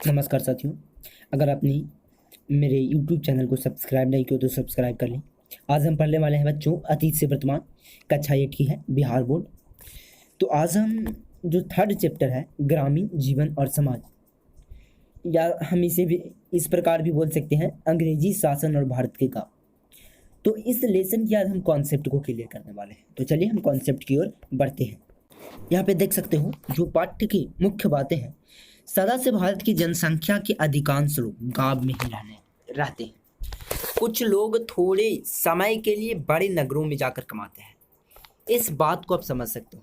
नमस्कार साथियों। अगर आपने मेरे YouTube चैनल को सब्सक्राइब नहीं किया तो सब्सक्राइब कर लें। आज हम पढ़ने वाले हैं बच्चों अतीत से वर्तमान, कक्षा 8 की है बिहार बोर्ड। तो आज हम जो थर्ड चैप्टर है ग्रामीण जीवन और समाज, या हम इसे भी इस प्रकार भी बोल सकते हैं अंग्रेजी शासन और भारत के गाँव। तो इस लेसन की आज हम कॉन्सेप्ट को क्लियर करने वाले हैं। तो चलिए हम कॉन्सेप्ट की ओर बढ़ते हैं। यहाँ पे देख सकते हो जो पाठ्य की मुख्य बातें हैं। सदा से भारत की जनसंख्या के अधिकांश लोग गांव में ही रहते हैं। कुछ लोग थोड़े समय के लिए बड़े नगरों में जाकर कमाते हैं। इस बात को आप समझ सकते हो।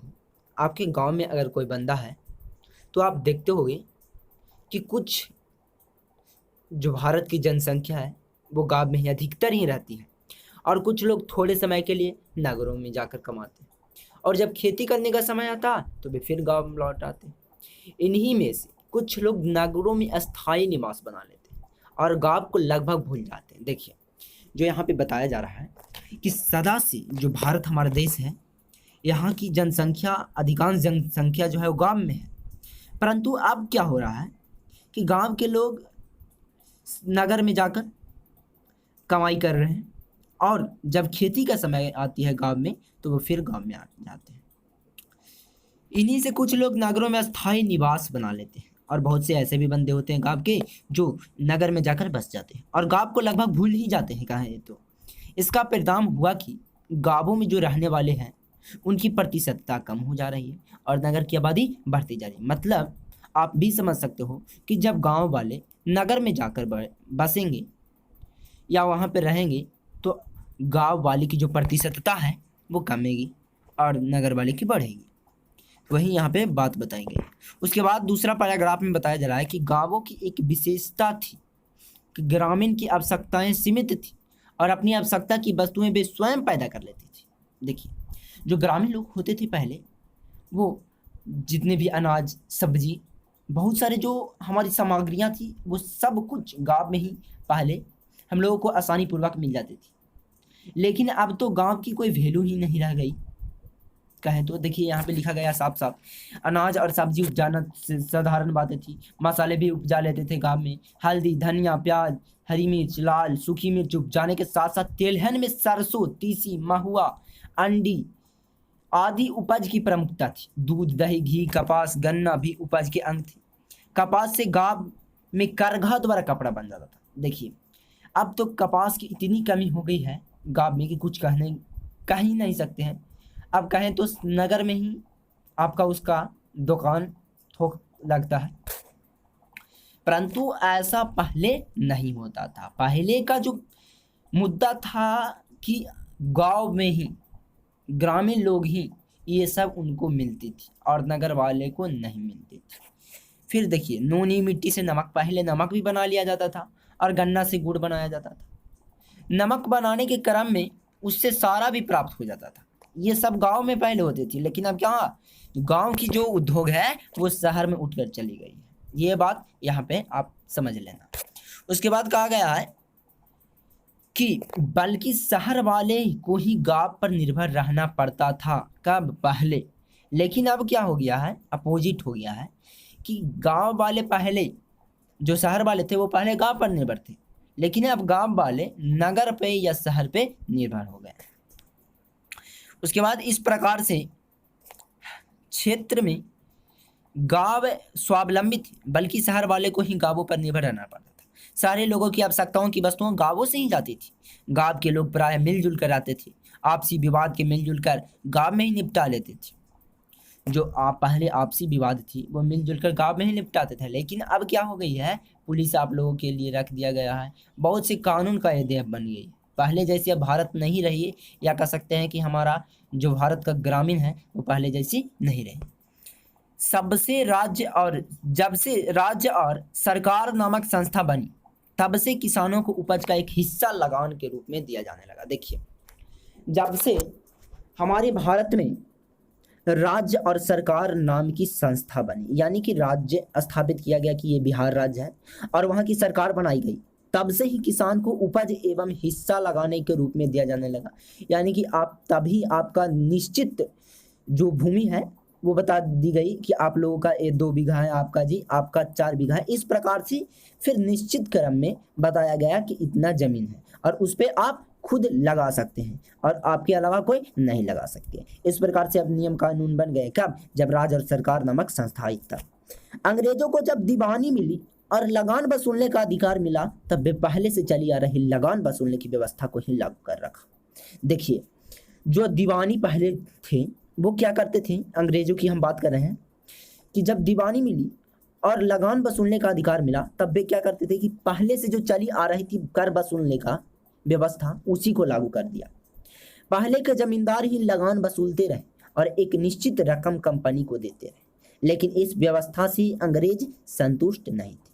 आपके गांव में अगर कोई बंदा है तो आप देखते होंगे कि कुछ जो भारत की जनसंख्या है वो गांव में ही अधिकतर ही रहती है, और कुछ लोग थोड़े समय के लिए नगरों में जाकर कमाते हैं, और जब खेती करने का समय आता तो वे फिर गांव में लौट आते हैं। इन्हीं में से कुछ लोग नगरों में अस्थायी निवास बना लेते हैं और गांव को लगभग भूल जाते हैं। देखिए जो यहाँ पे बताया जा रहा है कि सदा से जो भारत हमारा देश है, यहाँ की जनसंख्या, अधिकांश जनसंख्या जो है वो गांव में है। परंतु अब क्या हो रहा है कि गांव के लोग नगर में जाकर कमाई कर रहे हैं, और जब खेती का समय आती है गांव में तो वो फिर गांव में आ जाते हैं। इन्हीं से कुछ लोग नगरों में अस्थायी निवास बना लेते हैं, और बहुत से ऐसे भी बंदे होते हैं गांव के जो नगर में जाकर बस जाते हैं और गांव को लगभग भूल ही जाते हैं। कहाँ तो इसका परिणाम हुआ कि गांवों में जो रहने वाले हैं उनकी प्रतिशतता कम हो जा रही है और नगर की आबादी बढ़ती जा रही है। मतलब आप भी समझ सकते हो कि जब गाँव वाले नगर में जाकर बसेंगे या वहाँ पर रहेंगे तो गाँव वाले की जो प्रतिशतता है वो कमेगी और नगर वाले की बढ़ेगी। वही यहाँ पे बात बताई गई। उसके बाद दूसरा पैराग्राफ में बताया जा रहा है कि गांवों की एक विशेषता थी कि ग्रामीण की आवश्यकताएं सीमित थी और अपनी आवश्यकता की वस्तुएं वे स्वयं पैदा कर लेती थी। देखिए जो ग्रामीण लोग होते थे पहले, वो जितने भी अनाज, सब्जी, बहुत सारे जो हमारी सामग्रियाँ थी वो सब कुछ गाँव में ही पहले हम लोगों को आसानी पूर्वक मिल जाती थी। लेकिन अब तो गाँव की कोई वैल्यू ही नहीं रह गई। कहें तो देखिए यहाँ पे लिखा गया साफ साफ, अनाज और सब्जी उपजाना साधारण बातें थी। मसाले भी उपजा लेते थे गांव में। हल्दी, धनिया, प्याज, हरी मिर्च, लाल सूखी मिर्च उपजाने के साथ साथ तेलहन में सरसों, तीसी, महुआ, अंडी आदि उपज की प्रमुखता थी। दूध, दही, घी, कपास, गन्ना भी उपज के अंग थे। कपास से गांव में करघा द्वारा कपड़ा बन जाता था। देखिए अब तो कपास की इतनी कमी हो गई है गांव में कि कुछ कह ही नहीं सकते हैं। अब कहें तो नगर में ही आपका उसका दुकान थोक लगता है, परंतु ऐसा पहले नहीं होता था। पहले का जो मुद्दा था कि गांव में ही ग्रामीण लोग ही ये सब उनको मिलती थी और नगर वाले को नहीं मिलती थी। फिर देखिए नोनी मिट्टी से नमक, पहले नमक भी बना लिया जाता था और गन्ना से गुड़ बनाया जाता था। नमक बनाने के क्रम में उससे सारा भी प्राप्त हो जाता था। ये सब गांव में पहले होती थी, लेकिन अब क्या, गांव की जो उद्योग है वो शहर में उठकर चली गई है। ये बात यहाँ पे आप समझ लेना। उसके बाद कहा गया है कि बल्कि शहर वाले को ही गांव पर निर्भर रहना पड़ता था। कब? पहले। लेकिन अब क्या हो गया है, अपोजिट हो गया है कि गांव वाले पहले, जो शहर वाले थे वो पहले गांव पर निर्भर थे, लेकिन अब गांव वाले नगर पे या शहर पे निर्भर हो गए। उसके बाद इस प्रकार से क्षेत्र में गांव स्वावलंबी थे, बल्कि शहर वाले को ही गांवों पर निर्भर रहना पड़ता था। सारे लोगों की आवश्यकताओं की वस्तुएं गांवों से ही जाती थी। गांव के लोग प्राय मिलजुल कर रहते थे, आपसी विवाद के मिलजुल कर गांव में ही निपटा लेते थे। जो पहले आपसी विवाद थी वो मिलजुल कर गाँव में ही निपटाते थे, लेकिन अब क्या हो गई है, पुलिस आप लोगों के लिए रख दिया गया है। बहुत से कानून का ये देह बन गई है। पहले जैसी अब भारत नहीं रही, या कह सकते हैं कि हमारा जो भारत का ग्रामीण है वो पहले जैसी नहीं रही। जब से राज्य और सरकार नामक संस्था बनी, तब से किसानों को उपज का एक हिस्सा लगान के रूप में दिया जाने लगा। देखिए जब से हमारे भारत में राज्य और सरकार नाम की संस्था बनी, यानी कि राज्य स्थापित किया गया कि ये बिहार राज्य है और वहाँ की सरकार बनाई गई, तब से ही किसान को उपज एवं हिस्सा लगाने के रूप में दिया जाने लगा। यानी कि आप तभी आपका निश्चित जो भूमि है वो बता दी गई कि आप लोगों का ये 2 बीघा है, आपका जी आपका 4 बीघा है। इस प्रकार से फिर निश्चित क्रम में बताया गया कि इतना ज़मीन है और उस पे आप खुद लगा सकते हैं और आपके अलावा कोई नहीं लगा सकते। इस प्रकार से अब नियम कानून बन गए कब? जब राज और सरकार नामक संस्थायित था। अंग्रेजों को जब दीवानी मिली और लगान वसूलने का अधिकार मिला, तब वे पहले से चली आ रही लगान वसूलने की व्यवस्था को ही लागू कर रखा। देखिए, जो दीवानी पहले थे वो क्या करते थे, अंग्रेजों की हम बात कर रहे हैं कि जब दीवानी मिली और लगान वसूलने का अधिकार मिला, तब वे क्या करते थे कि पहले से जो चली आ रही थी कर वसूलने का व्यवस्था, उसी को लागू कर दिया। पहले के जमींदार ही लगान वसूलते रहे और एक निश्चित रकम कंपनी को देते रहे, लेकिन इस व्यवस्था से अंग्रेज संतुष्ट नहीं थे।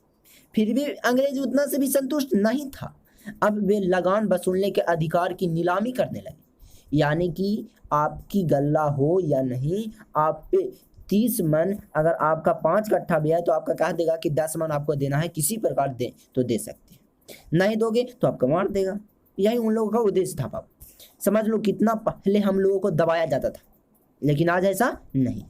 फिर भी अंग्रेज उतना से भी संतुष्ट नहीं था। अब वे लगान वसूलने के अधिकार की नीलामी करने लगे, यानी कि आपकी गल्ला हो या नहीं, आप पे 30 मन, अगर आपका 5 कट्ठा भी है तो आपका कह देगा कि 10 मन आपको देना है, किसी प्रकार दे तो दे सकते हैं, नहीं दोगे तो आपको मार देगा। यही उन लोगों का उद्देश्य था बाबू। समझ लो कितना पहले हम लोगों को दबाया जाता था, लेकिन आज ऐसा नहीं।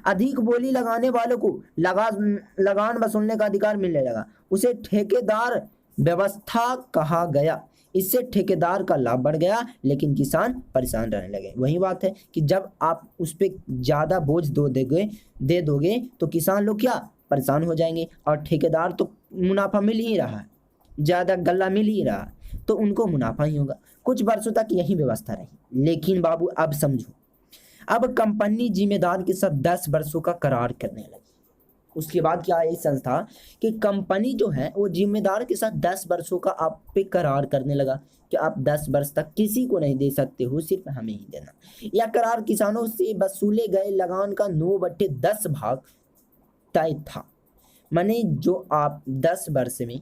अधिक बोली लगाने वालों को लगान वसूलने का अधिकार मिलने लगा, उसे ठेकेदार व्यवस्था कहा गया। इससे ठेकेदार का लाभ बढ़ गया, लेकिन किसान परेशान रहने लगे। वही बात है कि जब आप उस पर ज़्यादा बोझ दे दोगे तो किसान लोग क्या परेशान हो जाएंगे, और ठेकेदार तो मुनाफा मिल ही रहा है, ज़्यादा गल्ला मिल ही रहा है, तो उनको मुनाफा ही होगा। कुछ वर्षों तक यही व्यवस्था रही, लेकिन बाबू अब समझो, अब कंपनी जिम्मेदार के साथ 10 वर्षों का करार करने लगी। उसके बाद क्या है इस संस्था कि कंपनी जो है वो जिम्मेदार के साथ 10 वर्षों का आप पे करार करने लगा कि आप 10 वर्ष तक किसी को नहीं दे सकते हो, सिर्फ हमें ही देना। यह करार किसानों से वसूले गए लगान का 9/10 भाग तय था। माने जो आप 10 वर्ष में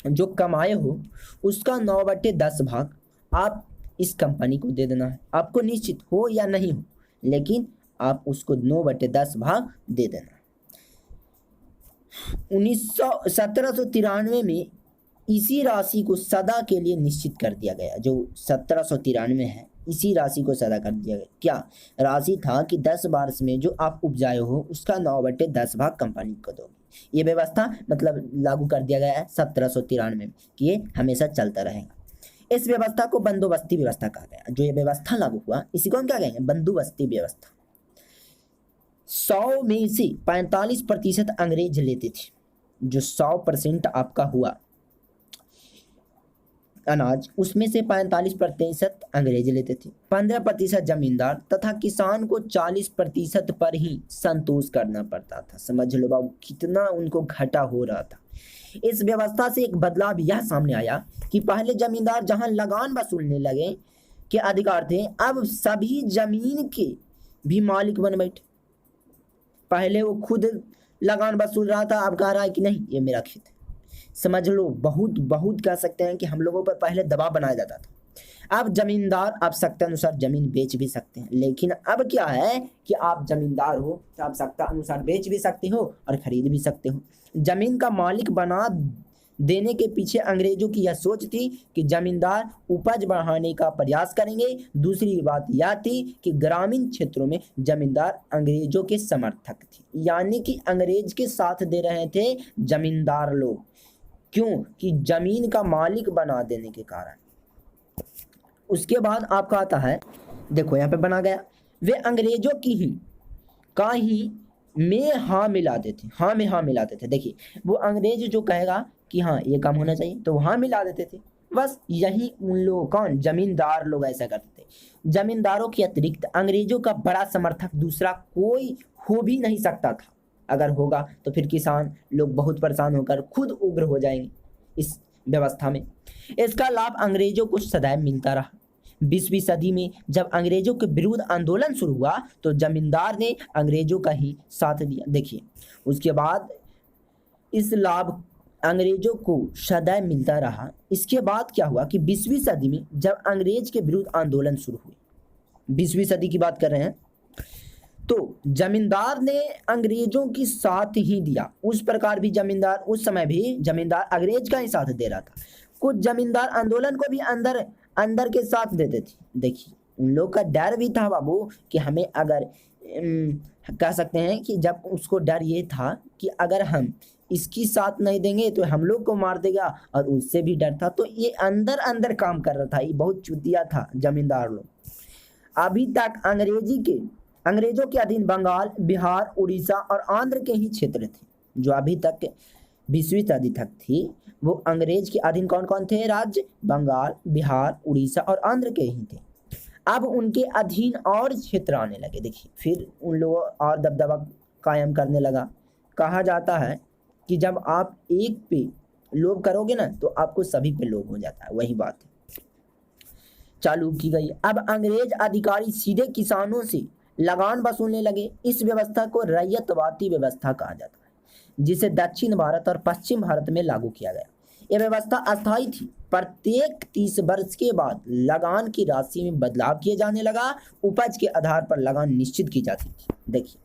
जो कमाए हो उसका 9/10 भाग आप इस कंपनी को दे देना है। आपको निश्चित हो या नहीं हो, लेकिन आप उसको 9/10 भाग दे देना। 1793 में इसी राशि को सदा के लिए निश्चित कर दिया गया। जो 1793 है, इसी राशि को सदा कर दिया गया। क्या राशि था कि 10 वर्ष में जो आप उपजाए हो उसका 9/10 भाग कंपनी को दोगे। ये व्यवस्था मतलब लागू कर दिया गया है 1793 में कि ये हमेशा चलता रहेगा। इस व्यवस्था को बंदोबस्ती व्यवस्था कहा गया। जो ये व्यवस्था लागू हुआ इसी को हम क्या कहेंगे, बंदोबस्ती व्यवस्था। 100 में से 45% अंग्रेज लेते थे। जो 100% आपका हुआ अनाज, उसमें से 45% अंग्रेज लेते थे। 15% जमींदार तथा किसान को 40% पर ही संतोष करना पड़ता था। समझ लो बाबू कितना उनको घाटा हो रहा था। इस व्यवस्था से एक बदलाव यह सामने आया कि पहले जमींदार जहां लगान वसूलने लगे के अधिकार थे, अब सभी जमीन के भी मालिक बन बैठे। पहले वो खुद लगान वसूल रहा था, अब कह रहा है कि नहीं ये मेरा खेत है। समझ लो बहुत कह सकते हैं कि हम लोगों पर पहले दबाव बनाया जाता था। अब जमींदार आवश्यकता अनुसार जमीन बेच भी सकते हैं, लेकिन अब क्या है कि आप जमींदार हो तो आवश्यकता अनुसार बेच भी सकते हो और खरीद भी सकते हो। जमीन का मालिक बना देने के पीछे अंग्रेजों की यह सोच थी कि जमींदार उपज बढ़ाने का प्रयास करेंगे। दूसरी बात यह थी कि ग्रामीण क्षेत्रों में जमींदार अंग्रेजों के समर्थक थे, यानी कि अंग्रेज के साथ दे रहे थे जमींदार लोग। क्यों? कि जमीन का मालिक बना देने के कारण। उसके बाद आपका आता है, देखो यहाँ पे बना गया, वे अंग्रेजों की ही में हाँ मिलाते थे। हाँ में हाँ मिलाते थे। देखिए, वो अंग्रेज जो कहेगा कि हाँ ये काम होना चाहिए तो हाँ मिला देते थे। बस यही उन लोगों, कौन, जमींदार लोग ऐसा करते थे। जमींदारों के अतिरिक्त अंग्रेजों का बड़ा समर्थक दूसरा कोई हो भी नहीं सकता था। अगर होगा तो फिर किसान लोग बहुत परेशान होकर खुद उग्र हो जाएंगे इस व्यवस्था में। इसका लाभ अंग्रेजों को सदैव मिलता रहा। 20वीं सदी में जब अंग्रेजों के विरुद्ध आंदोलन शुरू हुआ तो जमींदार ने अंग्रेजों का ही साथ दिया। देखिए, उसके बाद इस लाभ अंग्रेजों को सदैव मिलता रहा। इसके बाद क्या हुआ कि 20वीं सदी में जब अंग्रेज के विरुद्ध आंदोलन शुरू हुए, 20वीं सदी की बात कर रहे हैं, तो जमींदार ने अंग्रेजों की साथ ही दिया। उस प्रकार भी जमींदार, उस समय भी जमींदार अंग्रेज का ही साथ दे रहा था। कुछ जमींदार आंदोलन को भी अंदर के साथ देते थे। देखिए, उन लोग का डर भी था बाबू कि हमें अगर कह सकते हैं कि जब उसको डर ये था कि अगर हम इसकी साथ नहीं देंगे तो हम लोग को मार देगा, और उससे भी डर था। तो ये अंदर अंदर काम कर रहा था, ये बहुत चुतिया था जमींदार लोग। अभी तक अंग्रेजों के अधीन बंगाल, बिहार, उड़ीसा और आंध्र के ही क्षेत्र थे। जो अभी तक 20वीं सदी तक थी वो अंग्रेज के अधीन कौन कौन थे राज्य? बंगाल, बिहार, उड़ीसा और आंध्र के ही थे। अब उनके अधीन और क्षेत्र आने लगे। देखिए फिर उन लोगों और दबदबा कायम करने लगा। कहा जाता है कि जब आप एक पे लोभ करोगे ना तो आपको सभी पे लोभ हो जाता है, वही बात है। चालू की गई। अब अंग्रेज अधिकारी सीधे किसानों से लगान वसूलने लगे। इस व्यवस्था को रैयतवादी व्यवस्था कहा जाता है, जिसे दक्षिण भारत और पश्चिम भारत में लागू किया गया। यह व्यवस्था अस्थायी थी। प्रत्येक 30 वर्ष के बाद लगान की राशि में बदलाव किया जाने लगा। उपज के आधार पर लगान निश्चित की जाती थी। देखिए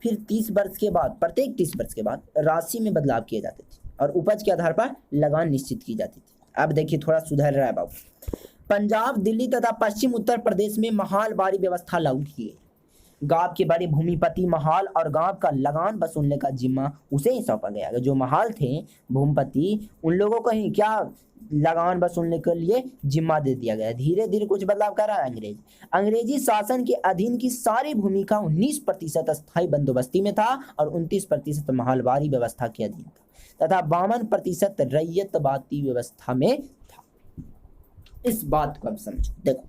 फिर 30 वर्ष के बाद, प्रत्येक 30 वर्ष के बाद राशि में बदलाव किए जाते थे और उपज के आधार पर लगान निश्चित की जाती थी। अब देखिए थोड़ा सुधर रहा है बाबू। पंजाब, दिल्ली तथा पश्चिम उत्तर प्रदेश में महालबारी व्यवस्था लागू की गई। गांव के बड़े भूमिपति महाल और गांव का लगान वसूलने का जिम्मा उसे ही सौंपा गया। जो महाल थे भूमिपति, उन लोगों को ही क्या लगान वसूलने के लिए जिम्मा दे दिया गया। धीरे धीरे कुछ बदलाव कर रहा है अंग्रेजी शासन के अधीन की सारी भूमि का 19% अस्थायी बंदोबस्ती में था और 29% महालबारी व्यवस्था के अधीन था तथा 52% रैयतवादी व्यवस्था में था। इस बात को अब समझो। देखो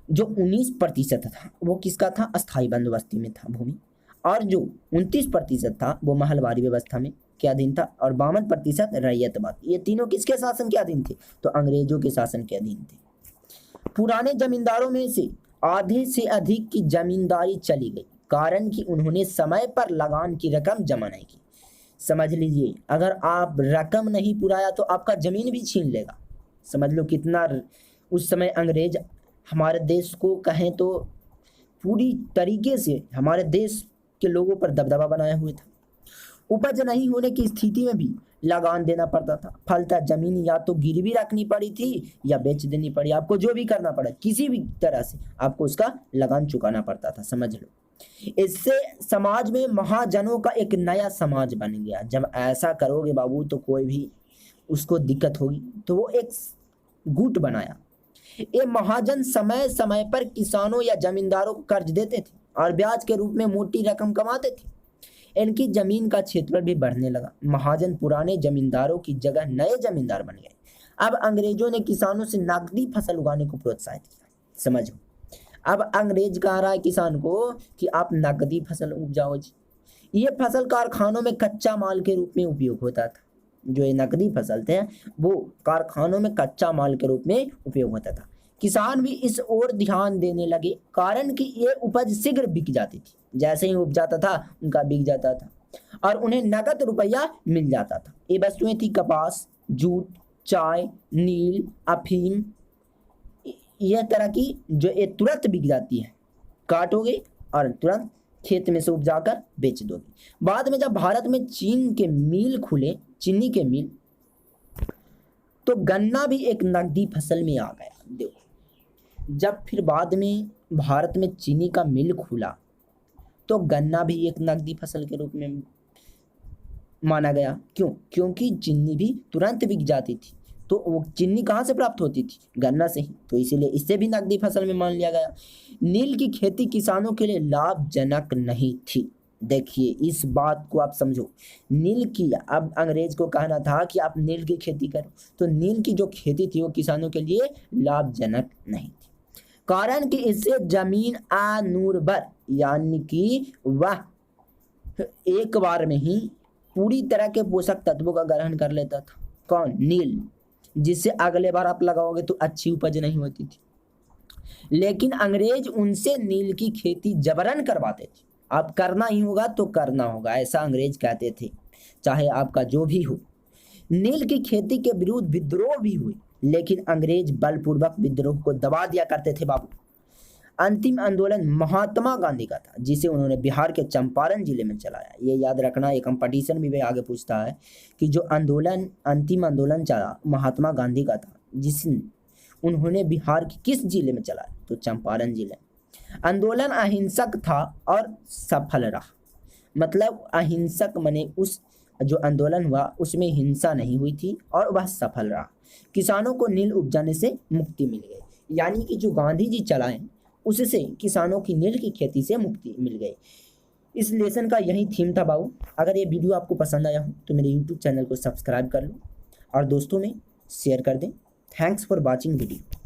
जो 19% था वो किसका था? अस्थायी बंदोबस्ती में था भूमि, और जो 29% था वो महलवारी व्यवस्था में के अधीन था, और 52% रैयतवादी। ये तीनों किसके शासन के अधीन थे? तो अंग्रेजों के शासन के अधीन थे। पुराने जमींदारों में से आधे से अधिक की जमींदारी चली गई, कारण कि उन्होंने समय पर लगान की रकम जमा नहीं की। समझ लीजिए, अगर आप रकम नहीं पुराया तो आपका जमीन भी छीन लेगा। समझ लो कितना उस समय अंग्रेज हमारे देश को कहें तो पूरी तरीके से हमारे देश के लोगों पर दबदबा बनाए हुए था। उपज नहीं होने की स्थिति में भी लगान देना पड़ता था। फलतः जमीन या तो गिरवी रखनी पड़ी थी या बेच देनी पड़ी। आपको जो भी करना पड़ा, किसी भी तरह से आपको उसका लगान चुकाना पड़ता था। समझ लो, इससे समाज में महाजनों का एक नया समाज बन गया। जब ऐसा करोगे बाबू तो कोई भी उसको दिक्कत होगी, तो वो एक गुट बनाया। ये महाजन समय समय पर किसानों या जमींदारों को कर्ज देते थे और ब्याज के रूप में मोटी रकम कमाते थे। इनकी जमीन का क्षेत्रफल भी बढ़ने लगा। महाजन पुराने जमींदारों की जगह नए जमींदार बन गए। अब अंग्रेजों ने किसानों से नकदी फसल उगाने को प्रोत्साहित किया। समझो, अब अंग्रेज कह रहा है किसान को कि आप नकदी फसल उपजाओ जी। ये फसल कारखानों में कच्चा माल के रूप में उपयोग होता था। जो ये नकदी फसल थे वो कारखानों में कच्चा माल के रूप में उपयोग होता था। किसान भी इस ओर ध्यान देने लगे, कारण कि ये उपज शीघ्र बिक जाती थी। जैसे ही उपजाता था उनका बिक जाता था और उन्हें नकद रुपया मिल जाता था। ये वस्तुएं थी कपास, जूट, चाय, नील, अफीम, यह तरह की जो ये तुरंत बिक जाती है। काटोगे और तुरंत खेत में से उपजाकर बेच दोगे। बाद में जब भारत में चीनी के मिल, तो गन्ना भी एक नकदी फसल में आ गया। देखो, जब फिर बाद में भारत में चीनी का मिल खुला तो गन्ना भी एक नकदी फसल के रूप में माना गया। क्यों? क्योंकि चीनी भी तुरंत बिक जाती थी। तो वो चीनी कहाँ से प्राप्त होती थी? गन्ना से ही। तो इसीलिए इसे भी नकदी फसल में मान लिया गया। नील की खेती किसानों के लिए लाभजनक नहीं थी। देखिए इस बात को आप समझो। नील की, अब अंग्रेज को कहना था कि आप नील की खेती करो, तो नील की जो खेती थी वो किसानों के लिए लाभजनक नहीं थी, कारण कि इससे जमीन अनुर्वर, यानी कि वह एक बार में ही पूरी तरह के पोषक तत्वों का ग्रहण कर लेता था। कौन? नील, जिससे अगले बार आप लगाओगे तो अच्छी उपज नहीं होती थी। लेकिन अंग्रेज उनसे नील की खेती जबरन करवाते थे। आप करना ही होगा तो करना होगा, ऐसा अंग्रेज कहते थे, चाहे आपका जो भी हो। नील की खेती के विरुद्ध विद्रोह भी हुए, लेकिन अंग्रेज बलपूर्वक विद्रोह को दबा दिया करते थे बाबू। अंतिम आंदोलन महात्मा गांधी का था, जिसे उन्होंने बिहार के चंपारण जिले में चलाया। ये याद रखना, ये कंपटीशन भी आगे पूछता है कि जो अंतिम आंदोलन चला महात्मा गांधी का था, जिसे उन्होंने बिहार के किस जिले में चलाया? तो चंपारण जिले। आंदोलन अहिंसक था और सफल रहा। मतलब अहिंसक माने उस जो आंदोलन हुआ उसमें हिंसा नहीं हुई थी और वह सफल रहा। किसानों को नील उपजाने से मुक्ति मिल गई, यानी कि जो गांधी जी चलाएं उससे किसानों की नील की खेती से मुक्ति मिल गई। इस लेसन का यही थीम था बाबू। अगर ये वीडियो आपको पसंद आया हो तो मेरे यूट्यूब चैनल को सब्सक्राइब कर लो और दोस्तों में शेयर कर दें। Thanks for watching video.